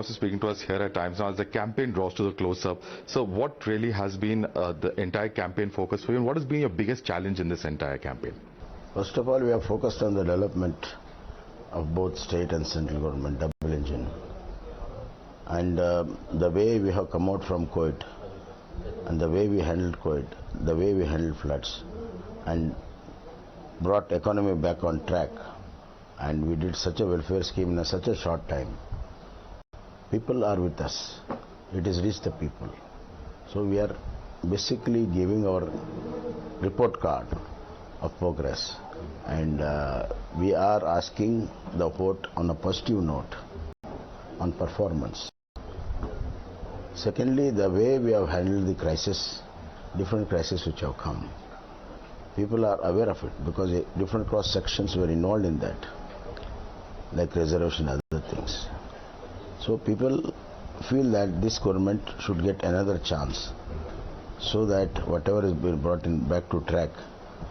Also speaking to us here at Times now as the campaign draws to the close-up. So what really has been the entire campaign focus for you, and what has been your biggest challenge in this entire campaign? First of all, we have focused on the development of both state and central government, double engine. And the way we have come out from COVID, and the way we handled COVID, the way we handled floods, and brought economy back on track, and we did such a welfare scheme in such a short time. People are with us. It has reached the people. So we are basically giving our report card of progress, and we are asking the vote on a positive note on performance. Secondly, the way we have handled the crisis, different crises which have come, people are aware of it because different cross sections were involved in that, like reservation and other things. So people feel that this government should get another chance, so that whatever has been brought in back to track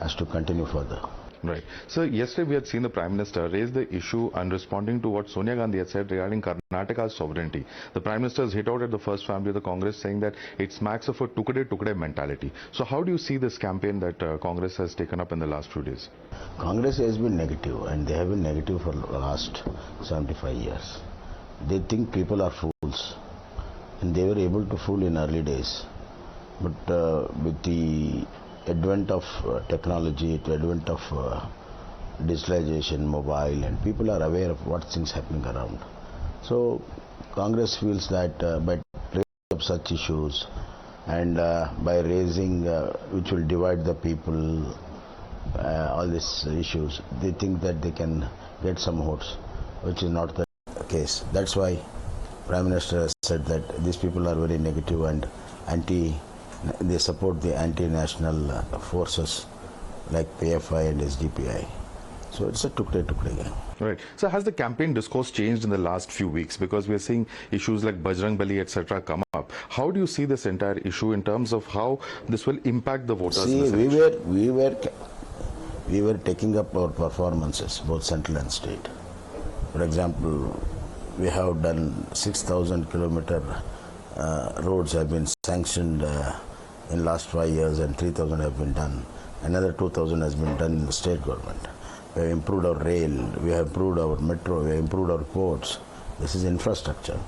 has to continue further. Right. So yesterday we had seen the Prime Minister raise the issue and responding to what Sonia Gandhi had said regarding Karnataka's sovereignty. The Prime Minister has hit out at the first family of the Congress, saying that it smacks of a tukade mentality. So how do you see this campaign that Congress has taken up in the last few days? Congress has been negative, and they have been negative for the last 75 years. They think people are fools, and they were able to fool in early days. But with the advent of technology, the advent of digitalization, mobile, and people are aware of what things happening around. So Congress feels that by raising up such issues and by raising which will divide the people, all these issues, they think that they can get some votes, which is not the case. That's why Prime Minister has said that these people are very negative and they support the anti-national forces like PFI and SDPI. So it's a tukde game. Right. So has the campaign discourse changed in the last few weeks? Because we are seeing issues like Bajrang Bali, etc. come up. How do you see this entire issue in terms of how this will impact the voters? See, we were taking up our performances, both central and state. For example, we have done 6,000 kilometer roads have been sanctioned in last 5 years, and 3,000 have been done. Another 2,000 has been done in the state government. We have improved our rail, we have improved our metro, we have improved our ports. This is infrastructure.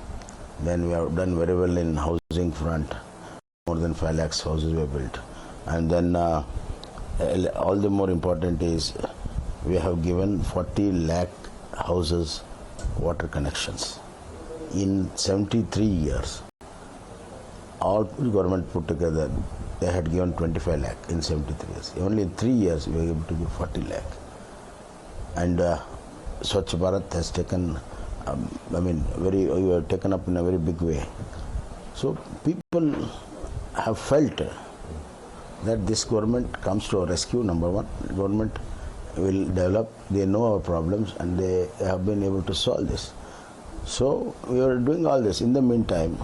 Then we have done very well in housing front. More than 5 lakhs houses were built. And then all the more important is we have given 40 lakh houses water connections in 73 years. All government put together, they had given 25 lakh in 73 years. Only in 3 years we were able to give 40 lakh. And Swachh Bharat has taken, we have taken up in a very big way. So people have felt that this government comes to our rescue. Number one, government will develop, they know our problems, and they have been able to solve this. So we are doing all this. In the meantime,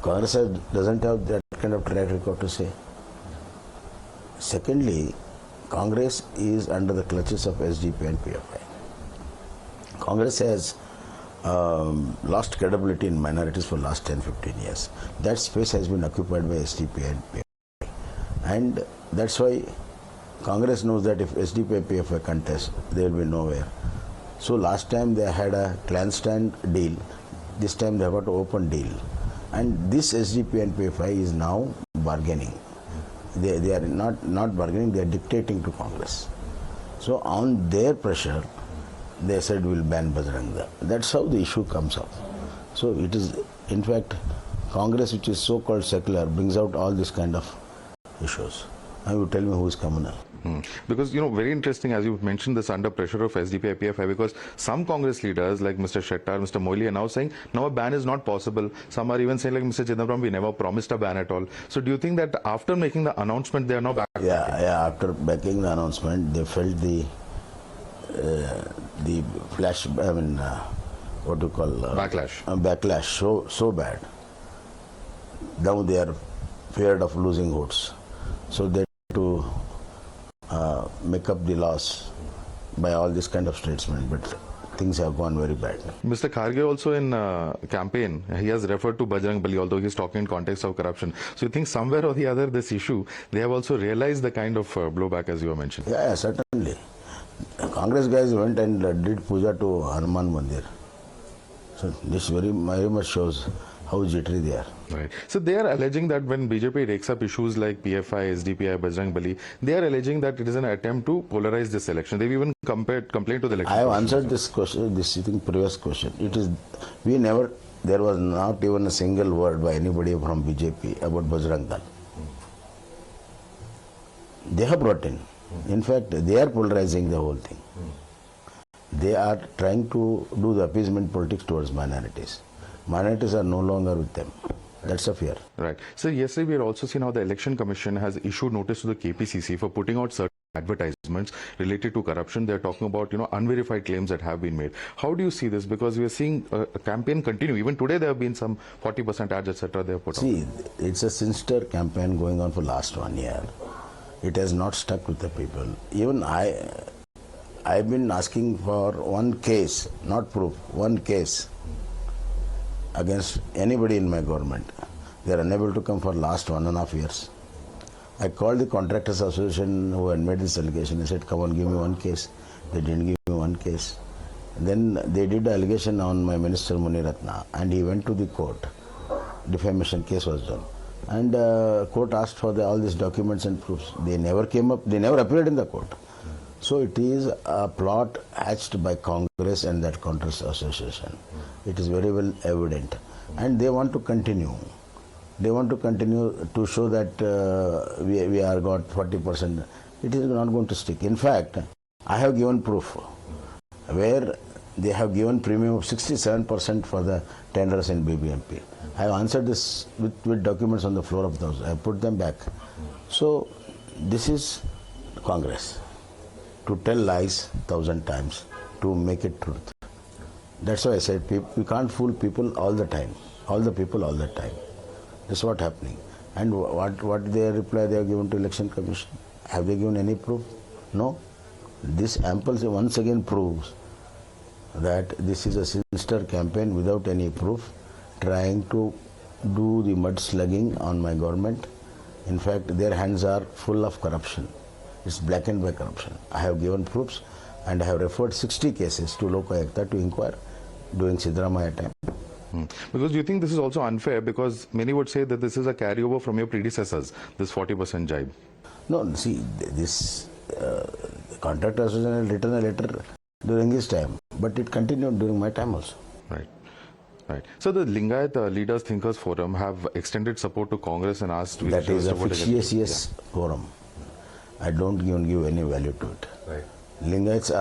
Congress doesn't have that kind of track record to say. Secondly, Congress is under the clutches of SDP and PFI. Congress has lost credibility in minorities for the last 10-15 years. That space has been occupied by SDP and PFI. And that's why Congress knows that if SDP and PFI contest, they will be nowhere. So last time they had a clandestine deal. This time they have got an open deal. And this SDP and PFI is now bargaining. They are not bargaining, they are dictating to Congress. So on their pressure, they said we'll ban Bajrang Dal. That's how the issue comes up. So it is, in fact, Congress, which is so-called secular, brings out all these kind of issues. Now you tell me who is communal. Because, very interesting, as you mentioned, this under pressure of SDP, PFI, because some Congress leaders like Mr. Shettar, Mr. Moily are now saying, now a ban is not possible. Some are even saying, like Mr. Chidambaram, we never promised a ban at all. So do you think that after making the announcement, they are now back? Yeah, after making the announcement, they felt the flash, what do you call? Backlash. Backlash, so bad. Now they are feared of losing votes. So they to make up the loss by all this kind of statesmen. But things have gone very bad. Mr. Kharge also in campaign, he has referred to Bajrang Bali, although he's talking in context of corruption. So you think somewhere or the other this issue, they have also realized the kind of blowback as you have mentioned? Yeah, certainly. The Congress guys went and did puja to Hanuman Mandir. So this very much shows how jittery they are. Right. So they are alleging that when BJP takes up issues like PFI, SDPI, Bajrang Bali, they are alleging that it is an attempt to polarize this election. They've even complained to the election. I have answered this question, previous question. It is, there was not even a single word by anybody from BJP about Bajrang Dal. They have brought in. In fact, they are polarizing the whole thing. They are trying to do the appeasement politics towards minorities. Minorities are no longer with them. That's a fear. Right. So yesterday we had also seen how the Election Commission has issued notice to the KPCC for putting out certain advertisements related to corruption. They're talking about, unverified claims that have been made. How do you see this? Because we are seeing a campaign continue. Even today there have been some 40% ads, etc. they have put out. See, it's a sinister campaign going on for last 1 year. It has not stuck with the people. Even I've been asking for one case, not proof, one case against anybody in my government. They are unable to come for last 1.5 years. I called the Contractors Association who had made this allegation. I said, come on, give me one case. They didn't give me one case. Then they did the allegation on my Minister Muniratna, and he went to the court. Defamation case was done. And court asked for all these documents and proofs. They never came up, they never appeared in the court. So it is a plot hatched by Congress and that Contractors Association. It is very well evident. And they want to continue. They want to continue to show that we are got 40%. It is not going to stick. In fact, I have given proof where they have given premium of 67% for the tenders in BBMP. I have answered this with documents on the floor of those. I have put them back. So this is Congress, to tell lies 1,000 times, to make it truth. That's why I said we can't fool people all the time, all the people all the time. That's what's happening. And what their reply they have given to Election Commission? Have they given any proof? No. This ample once again proves that this is a sinister campaign without any proof, trying to do the mudslugging on my government. In fact, their hands are full of corruption. It's blackened by corruption. I have given proofs and I have referred 60 cases to Lokayukta to inquire during Siddaramaiah time. Because you think this is also unfair, because many would say that this is a carryover from your predecessors, this 40% jibe. No, see, this Contractor Association had written a letter during his time, but it continued during my time also. Right. Right. So the Lingayat Leaders Thinkers Forum have extended support to Congress and asked... That is a fictitious forum. I don't even give any value to it. Right. Lingayats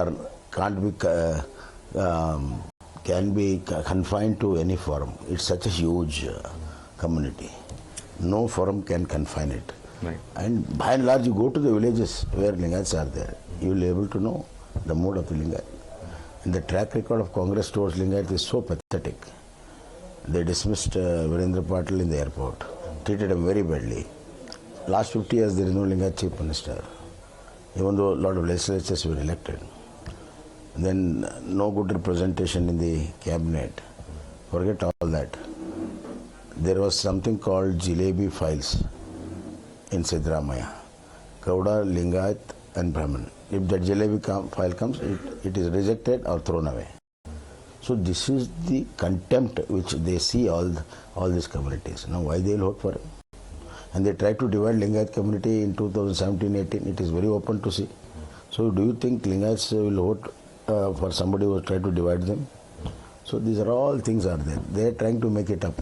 can be confined to any forum. It's such a huge community. No forum can confine it. Right. And by and large, you go to the villages where Lingayats are there, you will be able to know the mood of the Lingayat. And the track record of Congress towards Lingayat is so pathetic. They dismissed Virendra Patil in the airport, treated him very badly. Last 50 years, there is no Lingayat chief minister, even though a lot of legislatures were elected. Then no good representation in the cabinet. Forget all that. There was something called Jalebi files in Siddaramaiah. Kauda, Lingayat and Brahman. If that Jalebi file comes, it is rejected or thrown away. So this is the contempt which they see all these communities. Now why they will vote for him? And they try to divide Lingayat community in 2017-18. It is very open to see. So do you think Lingayats will vote for somebody who will try to divide them? So these are all things are there. They are trying to make it up.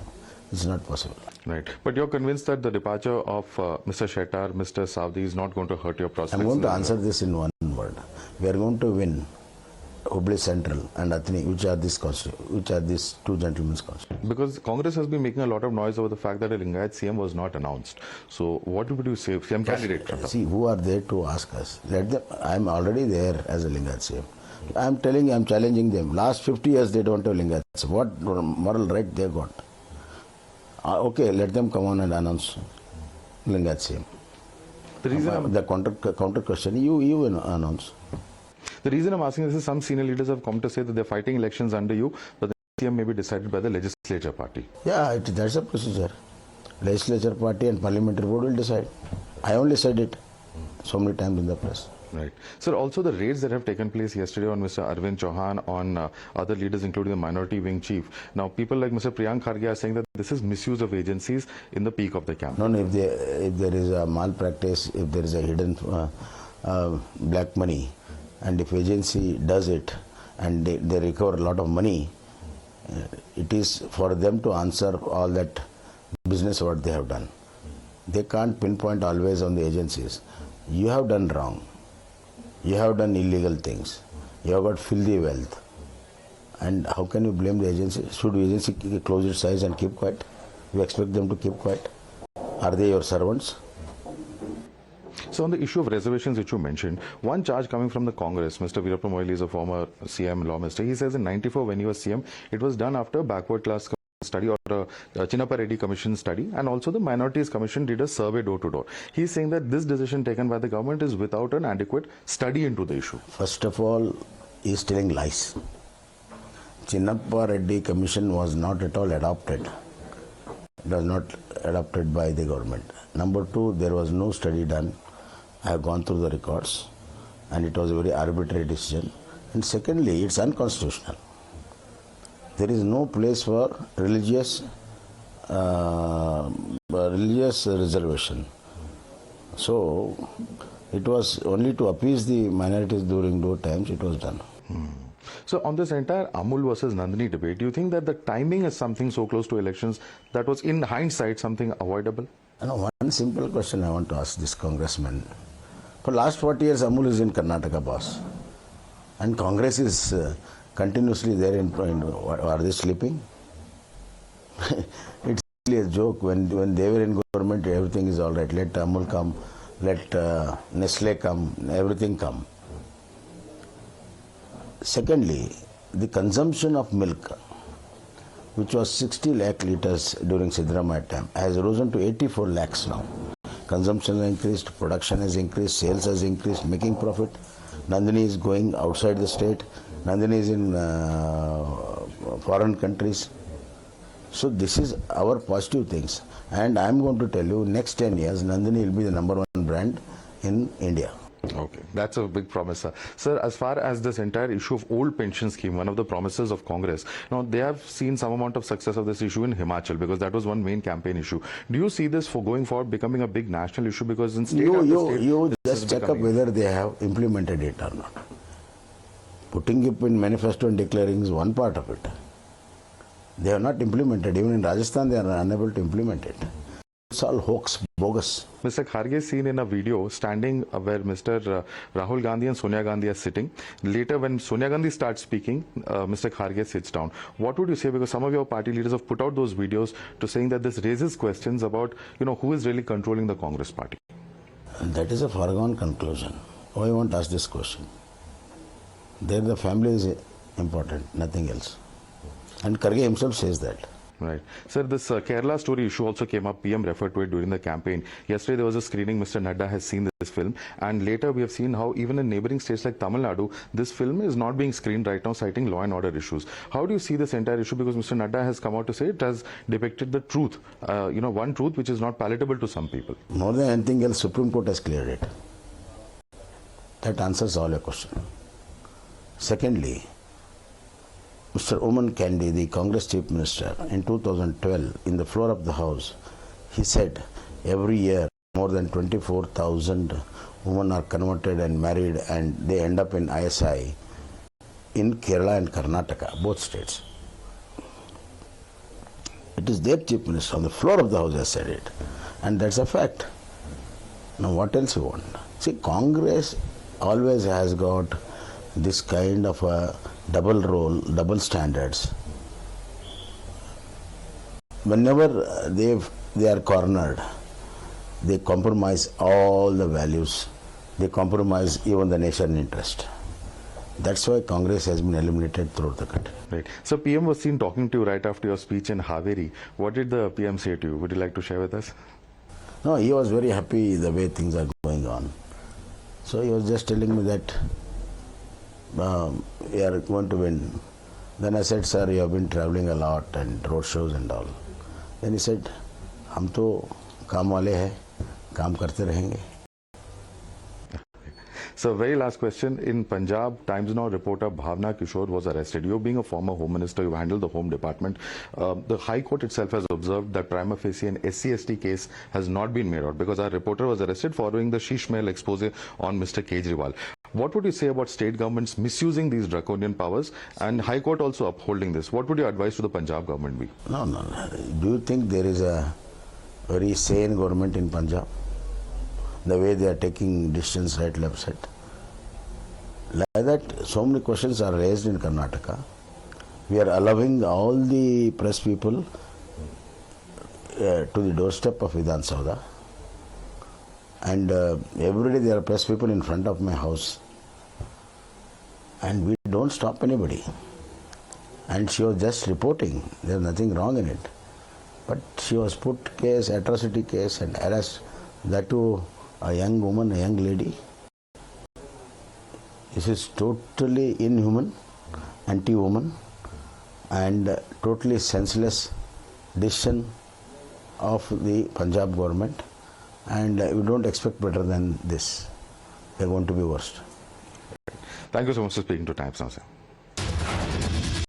It's not possible. Right. But you're convinced that the departure of Mr. Shettar, Mr. Saudi is not going to hurt your prospects? I'm going to answer this in one word. We are going to win Hubli Central and Athini, which are these two gentlemen's constituencies. Because Congress has been making a lot of noise over the fact that a Lingayat CM was not announced. So what would you say? CM candidate? See, who are there to ask us? Let them. I'm already there as a Lingayat CM. I'm challenging them. Last 50 years they don't have Lingayats. What moral right they got? Okay, let them come on and announce Lingayat CM. The reason the counter question, you announce. The reason I'm asking this is some senior leaders have come to say that they're fighting elections under you, but the CM may be decided by the legislature party. Yeah, that's a procedure. Legislature party and parliamentary board will decide. I only said it so many times in the press. Right. Sir, also the raids that have taken place yesterday on Mr. Arvind Chauhan, on other leaders including the minority wing chief. Now, people like Mr. Priyank Kharge are saying that this is misuse of agencies in the peak of the campaign. No, if there is a malpractice, if there is a hidden black money, and if agency does it and they recover a lot of money, it is for them to answer all that business what they have done. They can't pinpoint always on the agencies. You have done wrong. You have done illegal things. You have got filthy wealth. And how can you blame the agency? Should the agency close its eyes and keep quiet? You expect them to keep quiet? Are they your servants? So on the issue of reservations which you mentioned, one charge coming from the Congress, Mr. Veerappa Moily is a former CM law minister. He says in 94 when he was CM, it was done after a backward class study or a Chinnappa Reddy Commission study, and also the Minorities Commission did a survey door to door. He's saying that this decision taken by the government is without an adequate study into the issue. First of all, he is telling lies. Chinnappa Reddy Commission was not at all adopted. It was not adopted by the government. Number two, there was no study done. I have gone through the records and it was a very arbitrary decision. And secondly, it's unconstitutional. There is no place for religious reservation. So it was only to appease the minorities during those times it was done. So on this entire Amul versus Nandani debate, do you think that the timing is something so close to elections that was in hindsight something avoidable? One simple question I want to ask this congressman. For last 40 years Amul is in Karnataka, boss. And Congress is continuously there in are they sleeping? It's really a joke. When they were in government, everything is all right. Let Amul come, let Nestle come, everything come. Secondly, the consumption of milk, which was 60 lakh liters during Siddaramaiah time, has risen to 84 lakhs now. Consumption has increased, production has increased, sales has increased, making profit. Nandani is going outside the state. Nandani is in foreign countries. So this is our positive things. And I am going to tell you, next 10 years, Nandani will be the #1 brand in India. Okay, that's a big promise, sir. Sir, as far as this entire issue of old pension scheme, one of the promises of Congress, now they have seen some amount of success of this issue in Himachal because that was one main campaign issue. Do you see this for going forward becoming a big national issue because in state you just check up whether they have implemented it or not. Putting it in manifesto and declaring is one part of it. They have not implemented. Even in Rajasthan, they are unable to implement it. It's all hoax, bogus. Mr. Kharge is seen in a video standing where Mr. Rahul Gandhi and Sonia Gandhi are sitting. Later, when Sonia Gandhi starts speaking, Mr. Kharge sits down. What would you say? Because some of your party leaders have put out those videos to saying that this raises questions about, who is really controlling the Congress party. And that is a foregone conclusion. Why you won't ask this question? There the family is important, nothing else. And Kharge himself says that. Right. Sir, this Kerala story issue also came up. PM referred to it during the campaign. Yesterday there was a screening. Mr. Nadda has seen this film. And later we have seen how even in neighboring states like Tamil Nadu, this film is not being screened right now, citing law and order issues. How do you see this entire issue? Because Mr. Nadda has come out to say it has depicted the truth. One truth which is not palatable to some people. More than anything else, Supreme Court has cleared it. That answers all your question. Secondly, Mr. Oman Kandi, the Congress Chief Minister, in 2012, in the floor of the House, he said every year more than 24,000 women are converted and married and they end up in ISI in Kerala and Karnataka, both states. It is their Chief Minister on the floor of the House has said it. And that's a fact. Now what else you want? See, Congress always has got this kind of a double role, double standards. Whenever they are cornered, they compromise all the values. They compromise even the nation interest. That's why Congress has been eliminated throughout the country. Right. So PM was seen talking to you right after your speech in Haveri. What did the PM say to you? Would you like to share with us? No, he was very happy the way things are going on. So he was just telling me that we are going to win. Then I said, sir, you have been traveling a lot and road shows and all. Then he said, हम तो काम वाले हैं, काम करते रहेंगे. So, very last question. In Punjab, Times Now reporter Bhavna Kishore was arrested. You being a former Home Minister, you handled the Home Department. The High Court itself has observed that prima facie an SC/ST case has not been made out because our reporter was arrested following the Sheesh Mahal expose on Mr. Kejriwal. What would you say about state governments misusing these draconian powers and High Court also upholding this? What would your advice to the Punjab government be? No. Do you think there is a very sane government in Punjab? The way they are taking decisions right, left side. Like that, so many questions are raised in Karnataka. We are allowing all the press people to the doorstep of Vidhan Sauda. And every day there are press people in front of my house. And we don't stop anybody. And she was just reporting. There's nothing wrong in it. But she was put case, atrocity case and arrest. That too, a young woman, a young lady. This is totally inhuman, anti-woman and totally senseless decision of the Punjab government, and we don't expect better than this. They're going to be worst. Thank you so much for speaking to Times Now, sir.